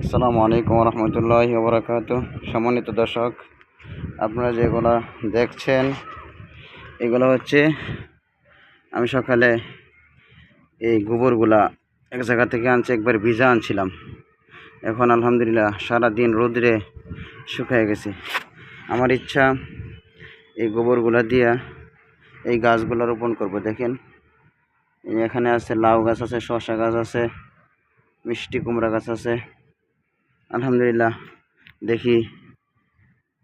আসসালামু আলাইকুম রহমতুল্লাহি ওয়া বারাকাতুহু। সম্মানিত দর্শক, আপনারা যেগুলো দেখছেন এগুলো হচ্ছে আমি সকালে এই গোবরগুলা এক জায়গা থেকে আনছি, একবার ভিজা আনছিলাম। এখন আলহামদুলিল্লাহ সারা দিন রোদ্রে শুকিয়ে গেছে। আমার ইচ্ছা এই গোবরগুলা দিয়া এই গাছগুলো রোপণ করব। দেখেন এখানে আছে লাউ গাছ আছে, শসা গাছ আছে, মিষ্টি কুমড়া গাছ আছে। আলহামদুলিল্লাহ দেখি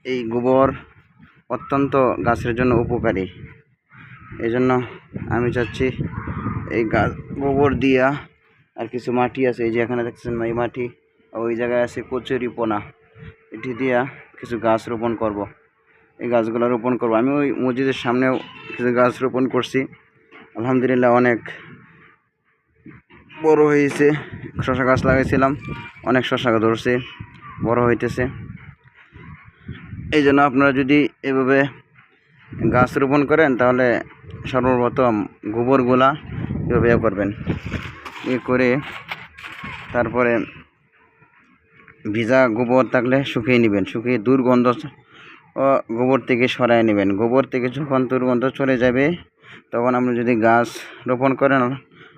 এই গোবর অত্যন্ত গাছের জন্য উপকারী। এই জন্য আমি চাচ্ছি এই গাছ গোবর দিয়া, আর কিছু মাটি আছে, এই যে এখানে দেখছেন এই মাটি, ওই জায়গায় আছে কচুরি পোনা, এটি দিয়া কিছু গাছ রোপণ করব। এই গাছগুলো রোপণ করব। আমি ওই মসজিদের সামনেও কিছু গাছ রোপণ করছি। আলহামদুলিল্লাহ অনেক বড় হয়েছে। শসা গাছ লাগাইছিলাম, অনেক শসা ধরছে, বড় হইতেছে। এই জন্য আপনারা যদি এভাবে গাছ রোপণ করেন তাহলে সর্বপ্রথম গোবরগুলা এভাবে করবেন, করে তারপরে ভিজা গোবর থাকলে শুকিয়ে নেবেন, শুকিয়ে দুর্গন্ধ গোবর থেকে সরাই নেবেন। গোবর থেকে যখন দুর্গন্ধ চলে যাবে তখন আপনি যদি গাছ রোপণ করেন,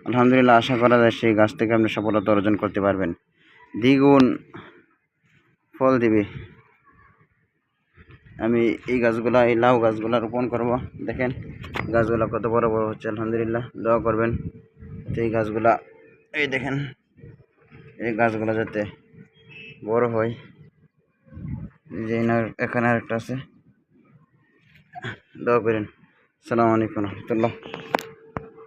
আলহামদুলিল্লাহ আশা করা যায় সেই গাছ থেকে আপনি সফলতা অর্জন করতে পারবেন, দ্বিগুণ ফল দিবে। আমি এই গাছগুলা, এই লাউ গাছগুলা রোপণ করব। দেখেন গাছগুলা কত বড় বড় হচ্ছে, আলহামদুলিল্লাহ দোয়া করবেন। এই গাছগুলা, এই দেখেন এই গাছগুলা যাতে বড় হয়। যে এখানে আরেকটা আছে, দোয়া করেন। আসসালামু আলাইকুম রহমতুল্লাহ।